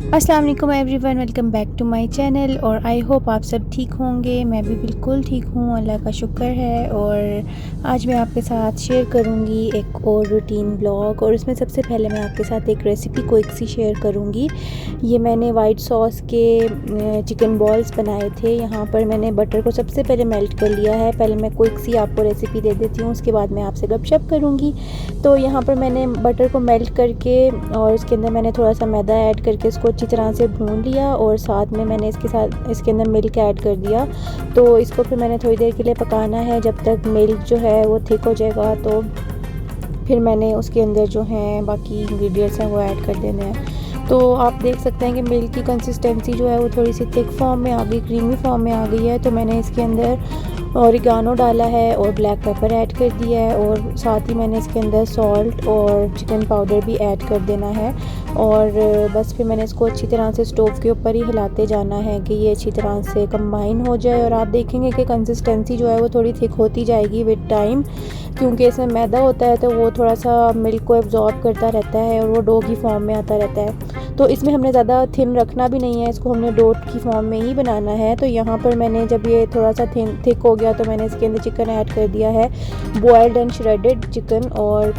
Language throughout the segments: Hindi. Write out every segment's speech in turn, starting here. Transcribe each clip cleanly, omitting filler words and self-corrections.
अस्सलाम वालेकुम everyone, welcome back to my channel. और आई होप आप सब ठीक होंगे। मैं भी बिल्कुल ठीक हूँ, अल्लाह का शुक्र है। और आज मैं आपके साथ शेयर करूँगी एक और रूटीन ब्लॉग, और उसमें सबसे पहले मैं आपके साथ एक रेसिपी क्विक सी शेयर करूँगी। ये मैंने वाइट सॉस के चिकन बॉल्स बनाए थे। यहाँ पर मैंने बटर को सबसे पहले मेल्ट कर लिया है। पहले मैं क्विक सी आपको रेसिपी दे देती हूँ, उसके बाद मैं आपसे गपशप करूँगी। तो यहाँ पर मैंने बटर को मेल्ट करके और उसके अंदर मैंने थोड़ा सा मैदा ऐड करके इसको अच्छी तरह से भून लिया, और साथ में मैंने इसके अंदर मिल्क ऐड कर दिया। तो इसको फिर मैंने थोड़ी देर के लिए पकाना है जब तक मिल्क जो है वो थिक हो जाएगा। तो फिर मैंने उसके अंदर जो हैं बाकी इंग्रेडिएंट्स हैं वो ऐड कर देने हैं। तो आप देख सकते हैं कि मिल्क की कंसिस्टेंसी जो है वो थोड़ी सी थिक फॉर्म में आ गई, क्रीमी फॉर्म में आ गई है। तो मैंने इसके अंदर ऑरिगानो डाला है और ब्लैक पेपर ऐड कर दिया है, और साथ ही मैंने इसके अंदर सॉल्ट और चिकन पाउडर भी ऐड कर देना है। और बस फिर मैंने इसको अच्छी तरह से स्टोव के ऊपर ही हिलाते जाना है कि ये अच्छी तरह से कंबाइन हो जाए। और आप देखेंगे कि कंसिस्टेंसी जो है वो थोड़ी थिक होती जाएगी विद टाइम, क्योंकि इसमें मैदा होता है तो वो थोड़ा सा मिल्क को एब्जॉर्ब करता रहता है और वो डो की फॉर्म में आता रहता है। तो इसमें हमने ज़्यादा थिन रखना भी नहीं है, इसको हमने डो की फॉर्म में ही बनाना है। तो यहाँ पर मैंने जब ये थोड़ा सा थिक हो गया तो मैंने इसके अंदर चिकन ऐड कर दिया है, बॉयल्ड एंड श्रेडेड चिकन। और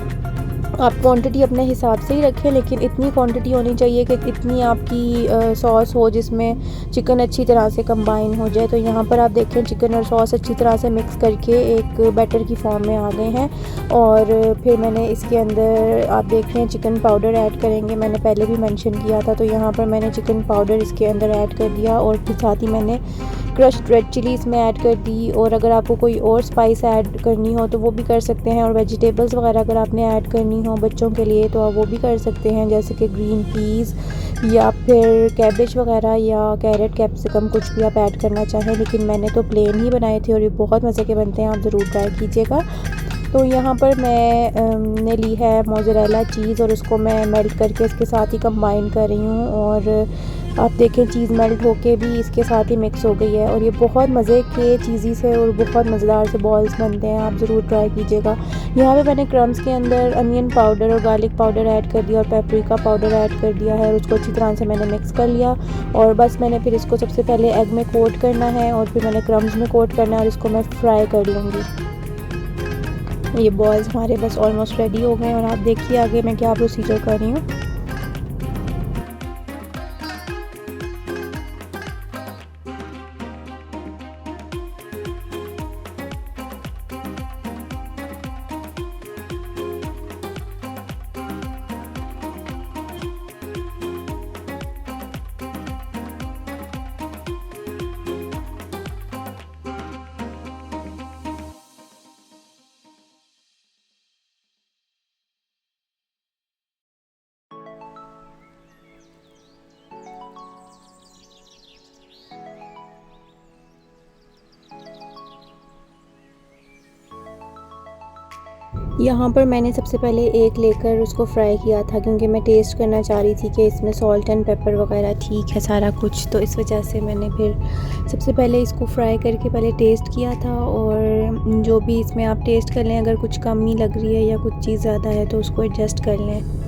आप क्वांटिटी अपने हिसाब से ही रखें, लेकिन इतनी क्वांटिटी होनी चाहिए कि इतनी आपकी सॉस हो जिसमें चिकन अच्छी तरह से कंबाइन हो जाए। तो यहाँ पर आप देखें चिकन और सॉस अच्छी तरह से मिक्स करके एक बैटर की फॉर्म में आ गए हैं। और फिर मैंने इसके अंदर आप देख रहे हैं चिकन पाउडर ऐड करेंगे, मैंने पहले भी मेंशन किया था। तो यहाँ पर मैंने चिकन पाउडर इसके अंदर ऐड कर दिया, और फिर साथ ही मैंने क्रश्ड रेड चिली इसमें ऐड कर दी। और अगर आपको कोई और स्पाइस ऐड करनी हो तो वो भी कर सकते हैं, और वेजिटेबल्स वगैरह अगर आपने ऐड करनी हो बच्चों के लिए तो आप वो भी कर सकते हैं, जैसे कि ग्रीन पीस या फिर कैबेज वगैरह या कैरेट, कैप्सिकम, कुछ भी आप ऐड करना चाहें। लेकिन मैंने तो प्लेन ही बनाए थे और ये बहुत मज़े के बनते हैं, आप ज़रूर ट्राई कीजिएगा। तो यहाँ पर ने ली है मोज़रेला चीज़, और उसको मैं मेल्ट करके इसके साथ ही कंबाइन कर रही हूँ। और आप देखें चीज़ मेल्ट होके भी इसके साथ ही मिक्स हो गई है, और ये बहुत मज़े के चीज़ी से और बहुत मज़ेदार से बॉल्स बनते हैं, आप ज़रूर ट्राई कीजिएगा। यहाँ पे मैंने क्रम्स के अंदर अनियन पाउडर और गार्लिक पाउडर ऐड कर दिया और पेपरिका पाउडर ऐड कर दिया है, और उसको अच्छी तरह से मैंने मिक्स कर लिया। और बस मैंने फिर इसको सबसे पहले एग में कोट करना है, और फिर मैंने क्रम्स में कोट करना है, और इसको मैं फ्राई कर लूँगी। ये बॉल्स हमारे बस ऑलमोस्ट रेडी हो गए हैं, और आप देखिए आगे मैं क्या प्रोसीजर कर रही हूँ। यहाँ पर मैंने सबसे पहले एक लेकर उसको फ्राई किया था, क्योंकि मैं टेस्ट करना चाह रही थी कि इसमें सॉल्ट एंड पेपर वगैरह ठीक है सारा कुछ। तो इस वजह से मैंने फिर सबसे पहले इसको फ्राई करके पहले टेस्ट किया था। और जो भी इसमें आप टेस्ट कर लें, अगर कुछ कमी लग रही है या कुछ चीज़ ज़्यादा है तो उसको एडजस्ट कर लें।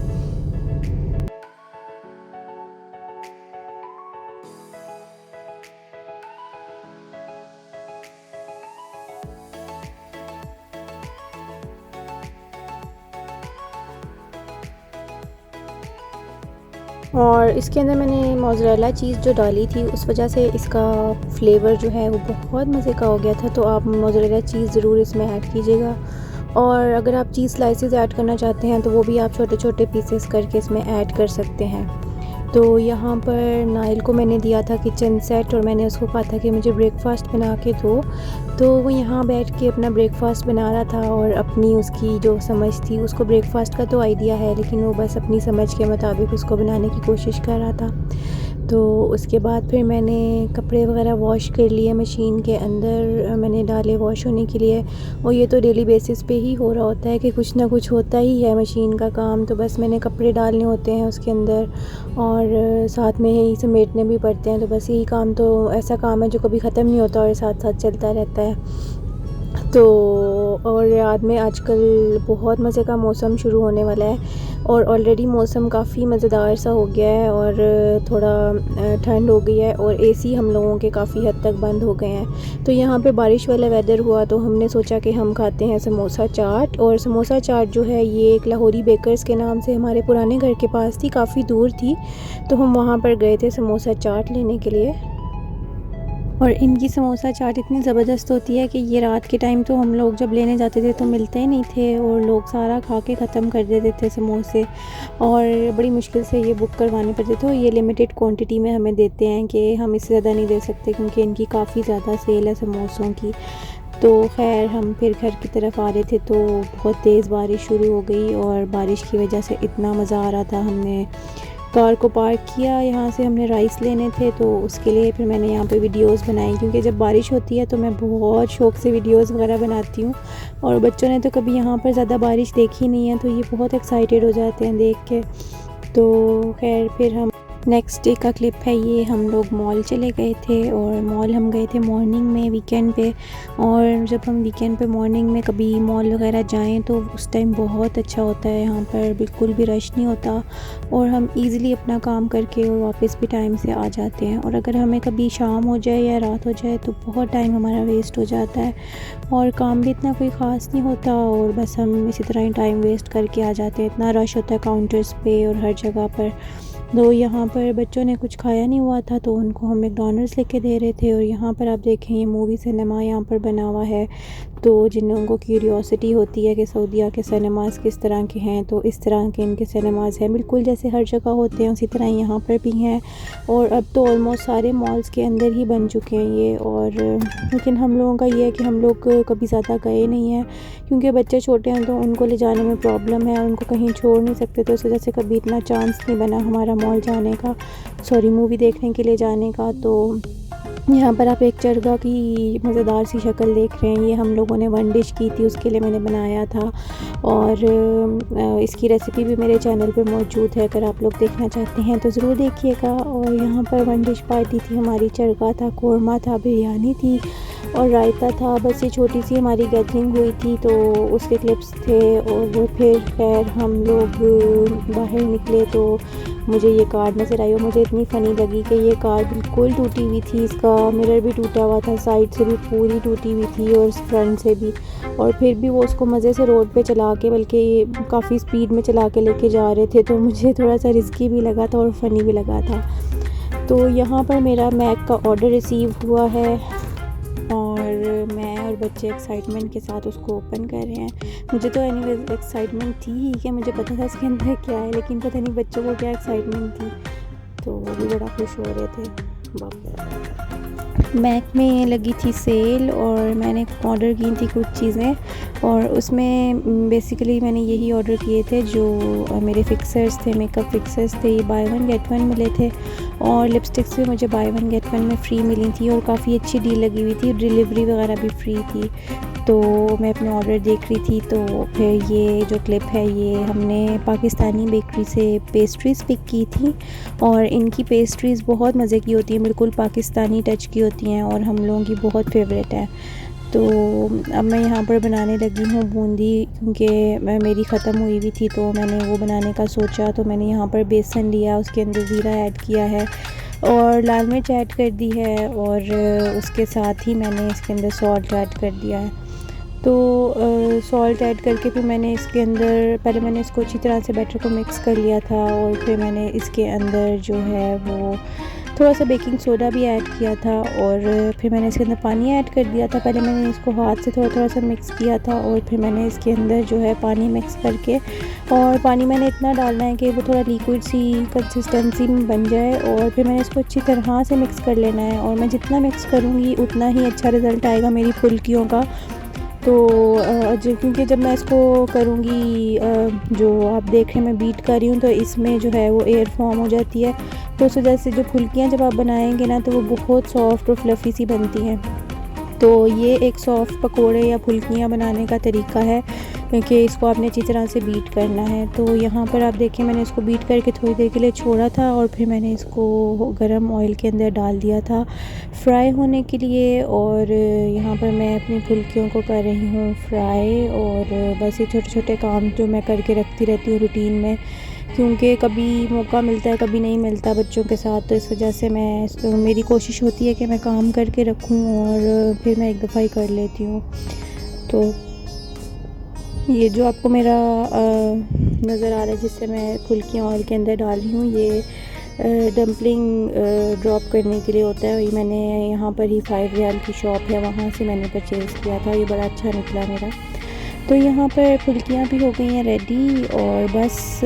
और इसके अंदर मैंने मोज़रेला चीज़ जो डाली थी उस वजह से इसका फ्लेवर जो है वो बहुत मज़े का हो गया था। तो आप मोज़रेला चीज़ ज़रूर इसमें ऐड कीजिएगा। और अगर आप चीज़ स्लाइसेस ऐड करना चाहते हैं तो वो भी आप छोटे छोटे पीसेस करके इसमें ऐड कर सकते हैं। तो यहाँ पर नाइल को मैंने दिया था किचन सेट, और मैंने उसको कहा था कि मुझे ब्रेकफ़ास्ट बना के दो। तो वो यहाँ बैठ के अपना ब्रेकफ़ास्ट बना रहा था, और अपनी उसकी जो समझ थी, उसको ब्रेकफ़ास्ट का तो आइडिया है लेकिन वो बस अपनी समझ के मुताबिक उसको बनाने की कोशिश कर रहा था। तो उसके बाद फिर मैंने कपड़े वगैरह वॉश कर लिए, मशीन के अंदर मैंने डाले वॉश होने के लिए। और ये तो डेली बेसिस पे ही हो रहा होता है कि कुछ ना कुछ होता ही है मशीन का काम। तो बस मैंने कपड़े डालने होते हैं उसके अंदर, और साथ में यही समेटने भी पड़ते हैं। तो बस यही काम तो ऐसा काम है जो कभी ख़त्म नहीं होता और साथ साथ चलता रहता है। तो और रात में आजकल बहुत मज़े का मौसम शुरू होने वाला है। और ऑलरेडी मौसम काफ़ी मज़ेदार सा हो गया है और थोड़ा ठंड हो गई है और एसी हम लोगों के काफ़ी हद तक बंद हो गए हैं। तो यहाँ पे बारिश वाला वेदर हुआ तो हमने सोचा कि हम खाते हैं समोसा चाट। और समोसा चाट जो है ये एक लाहौरी बेकर्स के नाम से हमारे पुराने घर के पास थी, काफ़ी दूर थी, तो हम वहाँ पर गए थे समोसा चाट लेने के लिए। और इनकी समोसा चाट इतनी ज़बरदस्त होती है कि ये रात के टाइम तो हम लोग जब लेने जाते थे तो मिलते ही नहीं थे और लोग सारा खा के ख़त्म कर देते थे समोसे, और बड़ी मुश्किल से ये बुक करवाने पड़ते थे। और ये लिमिटेड क्वांटिटी में हमें देते हैं कि हम इससे ज़्यादा नहीं दे सकते क्योंकि इनकी काफ़ी ज़्यादा सेल है समोसों की। तो खैर हम फिर घर की तरफ आ रहे थे तो बहुत तेज़ बारिश शुरू हो गई और बारिश की वजह से इतना मज़ा आ रहा था। हमने कार को पार्क किया, यहाँ से हमने राइस लेने थे तो उसके लिए फिर मैंने यहाँ पे वीडियोस बनाई, क्योंकि जब बारिश होती है तो मैं बहुत शौक़ से वीडियोस वगैरह बनाती हूँ। और बच्चों ने तो कभी यहाँ पर ज़्यादा बारिश देखी नहीं है तो ये बहुत एक्साइटेड हो जाते हैं देख के। तो खैर फिर हम नेक्स्ट डे का क्लिप है ये, हम लोग मॉल चले गए थे और मॉल हम गए थे मॉर्निंग में वीकेंड पे। और जब हम वीकेंड पे मॉर्निंग में कभी मॉल वगैरह जाएं तो उस टाइम बहुत अच्छा होता है, यहाँ पर बिल्कुल भी रश नहीं होता और हम इजीली अपना काम करके और वापस भी टाइम से आ जाते हैं। और अगर हमें कभी शाम हो जाए या रात हो जाए तो बहुत टाइम हमारा वेस्ट हो जाता है और काम भी इतना कोई ख़ास नहीं होता और बस हम इसी तरह ही टाइम वेस्ट करके आ जाते हैं। इतना रश होता है काउंटर्स पे और हर जगह पर। तो यहाँ पर बच्चों ने कुछ खाया नहीं हुआ था तो उनको हम मैकडॉनल्ड्स लेके दे रहे थे। और यहाँ पर आप देखें ये मूवी सिनेमा यहाँ पर बना हुआ है, तो जिन लोगों को क्यूरियोसिटी होती है कि सऊदीया के सिनेमाज़ किस तरह के हैं तो इस तरह के इनके सिनेमाज़ हैं, बिल्कुल जैसे हर जगह होते हैं उसी तरह यहाँ पर भी हैं। और अब तो ऑलमोस्ट सारे मॉल्स के अंदर ही बन चुके हैं ये। और लेकिन हम लोगों का ये है कि हम लोग कभी ज़्यादा गए नहीं हैं क्योंकि बच्चे छोटे हैं तो उनको ले जाने में प्रॉब्लम है, उनको कहीं छोड़ नहीं सकते, तो इस वजह से कभी इतना चांस नहीं बना हमारा मॉल जाने का, मूवी देखने के लिए जाने का। तो यहाँ पर आप एक चरगा की मज़ेदार सी शक्ल देख रहे हैं, ये हम लोगों ने वन डिश की थी, उसके लिए मैंने बनाया था और इसकी रेसिपी भी मेरे चैनल पे मौजूद है, अगर आप लोग देखना चाहते हैं तो ज़रूर देखिएगा। और यहाँ पर वन डिश पार्टी थी हमारी, चरगा था, कोरमा था, बिरयानी थी और रायता था। बस ये छोटी सी हमारी गैदरिंग हुई थी तो उसके क्लिप्स थे। और फिर खैर हम लोग बाहर निकले तो मुझे ये कार नज़र आई और मुझे इतनी फ़नी लगी कि ये कार बिल्कुल टूटी हुई थी, इसका मिरर भी टूटा हुआ था, साइड से भी पूरी टूटी हुई थी और फ्रंट से भी। और फिर भी वो उसको मज़े से रोड पे चला के, बल्कि काफ़ी स्पीड में चला के लेके जा रहे थे, तो मुझे थोड़ा सा रिस्की भी लगा था और फ़नी भी लगा था। तो यहाँ पर मेरा मैक का ऑर्डर रिसीव हुआ है और मैं और बच्चे एक्साइटमेंट के साथ उसको ओपन कर रहे हैं। मुझे तो एनीवेज एक्साइटमेंट थी ही कि मुझे पता था इसके अंदर क्या है, लेकिन पता नहीं बच्चों को क्या एक्साइटमेंट थी, तो वो भी बड़ा खुश हो रहे थे। मैक में लगी थी सेल और मैंने ऑर्डर की थी कुछ चीज़ें और उसमें बेसिकली मैंने यही ऑर्डर किए थे जो मेरे फिक्सर्स थे, मेकअप फिक्सर्स थे। ये बाय वन गेट वन मिले थे और लिपस्टिक्स भी मुझे बाय वन गेट वन में फ़्री मिली थी और काफ़ी अच्छी डील लगी हुई थी, डिलीवरी वगैरह भी फ्री थी। तो मैं अपने ऑर्डर देख रही थी तो फिर ये जो क्लिप है ये हमने पाकिस्तानी बेकरी से पेस्ट्रीज़ पिक की थी और इनकी पेस्ट्रीज़ बहुत मज़े की होती हैं, बिल्कुल पाकिस्तानी टच की होती हैं और हम लोगों की बहुत फेवरेट है। तो अब मैं यहाँ पर बनाने लगी हूँ बूंदी, क्योंकि मेरी ख़त्म हुई हुई थी तो मैंने वो बनाने का सोचा। तो मैंने यहाँ पर बेसन लिया, उसके अंदर ज़ीरा ऐड किया है और लाल मिर्च ऐड कर दी है और उसके साथ ही मैंने इसके अंदर सॉल्ट ऐड कर दिया है। तो सॉल्ट ऐड करके फिर मैंने इसके अंदर पहले मैंने इसको अच्छी तरह से बैटर को मिक्स कर लिया था और फिर मैंने इसके अंदर जो है वो थोड़ा सा बेकिंग सोडा भी ऐड किया था और फिर मैंने इसके अंदर पानी ऐड कर दिया था। पहले मैंने इसको हाथ से थोड़ा थोड़ा सा मिक्स किया था और फिर मैंने इसके अंदर जो है पानी मिक्स करके, और पानी मैंने इतना डालना है कि वो थोड़ा लिक्विड सी कंसिस्टेंसी में बन जाए और फिर मैंने इसको अच्छी तरह से मिक्स कर लेना है। और मैं जितना मिक्स करूँगी उतना ही अच्छा रिज़ल्ट आएगा मेरी फुल्कियों का। तो क्योंकि जब मैं इसको करूँगी, जो आप देख रहे हैं मैं बीट कर रही हूँ, तो इसमें जो है वो एयर फॉर्म हो जाती है, तो उस वजह से जो फुल्कियाँ जब आप बनाएंगे ना तो वो बहुत सॉफ्ट और फ्लफ़ी सी बनती हैं। तो ये एक सॉफ्ट पकोड़े या फुल्कियाँ बनाने का तरीका है। कि इसको आपने अच्छी तरह से बीट करना है। तो यहाँ पर आप देखें मैंने इसको बीट करके थोड़ी देर के लिए छोड़ा था और फिर मैंने इसको गरम ऑयल के अंदर डाल दिया था फ्राई होने के लिए। और यहाँ पर मैं अपनी फुल्कियों को कर रही हूँ फ्राई। और बस ये छोटे छोटे काम जो मैं करके रखती रहती हूँ रूटीन में, क्योंकि कभी मौका मिलता है कभी नहीं मिलता बच्चों के साथ, तो इस वजह से मेरी कोशिश होती है कि मैं काम करके रखूं और फिर मैं एक दफ़ा ही कर लेती हूँ। तो ये जो आपको मेरा नज़र आ रहा है जिससे मैं फुल्कियाँ ऑयल के अंदर डाल रही हूँ, ये डम्पलिंग ड्रॉप करने के लिए होता है। ये मैंने यहाँ पर ही 5 रियाल की शॉप है वहाँ से मैंने परचेज़ किया था, ये बड़ा अच्छा निकला मेरा। तो यहाँ पर फुल्कियाँ भी हो गई हैं रेडी। और बस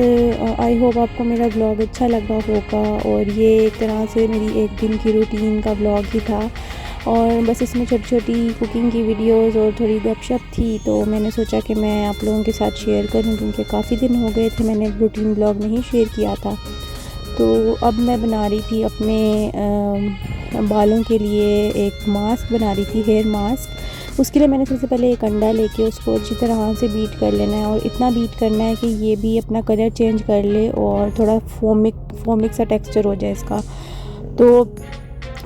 आई होप आपको मेरा व्लॉग अच्छा लगा होगा। और ये एक तरह से मेरी एक दिन की रूटीन का व्लॉग ही था, और बस इसमें छोटी छोटी कुकिंग की वीडियोस और थोड़ी गपशप थी, तो मैंने सोचा कि मैं आप लोगों के साथ शेयर करूं, क्योंकि काफ़ी दिन हो गए थे मैंने रूटीन व्लॉग नहीं शेयर किया था। तो अब मैं बना रही थी अपने बालों के लिए एक मास्क बना रही थी, हेयर मास्क। उसके लिए मैंने सबसे पहले एक अंडा लेके उसको अच्छी तरह से बीट कर लेना है, और इतना बीट करना है कि ये भी अपना कलर चेंज कर ले और थोड़ा फोमिक सा टेक्सचर हो जाए इसका। तो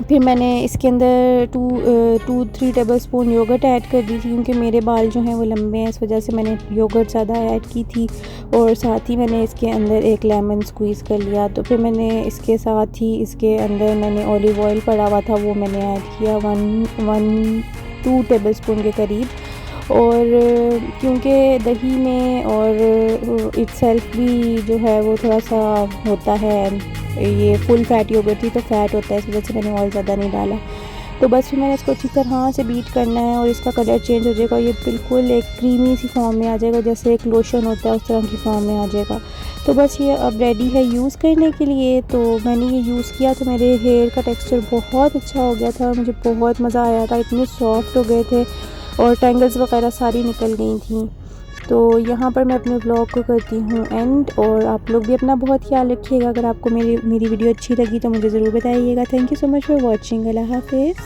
फिर मैंने इसके अंदर 2-3 टेबल स्पून योगर्ट ऐड कर दी थी, क्योंकि मेरे बाल जो हैं वो लंबे हैं, इस वजह से मैंने योगर्ट ज़्यादा ऐड की थी। और साथ ही मैंने इसके अंदर एक लेमन स्क्वीज़ कर लिया। तो फिर मैंने इसके साथ ही इसके अंदर मैंने ऑलिव ऑयल पड़ा हुआ था वो मैंने ऐड किया 1-2 टेबल स्पून के करीब। और क्योंकि दही में और इटसेल्फ भी जो है वो थोड़ा सा होता है, ये फुल फैट योगर्ट थी तो फैट होता है, इस वजह से मैंने ऑयल ज़्यादा नहीं डाला। तो बस फिर मैंने इसको अच्छी तरह से बीट करना है और इसका कलर चेंज हो जाएगा, ये बिल्कुल एक क्रीमी सी फॉर्म में आ जाएगा, जैसे एक लोशन होता है उस तरह की फॉर्म में आ जाएगा। तो बस ये अब रेडी है यूज़ करने के लिए। तो मैंने ये यूज़ किया तो मेरे हेयर का टेक्सचर बहुत अच्छा हो गया था, मुझे बहुत मज़ा आया था, इतने सॉफ्ट हो गए थे और टेंगल्स वगैरह सारी निकल गई थी। तो यहाँ पर मैं अपने व्लॉग को करती हूँ एंड, और आप लोग भी अपना बहुत ख्याल रखिएगा। अगर आपको मेरी वीडियो अच्छी लगी तो मुझे ज़रूर बताइएगा। Thank you so much for watching. अल्लाह हाफ़िज़।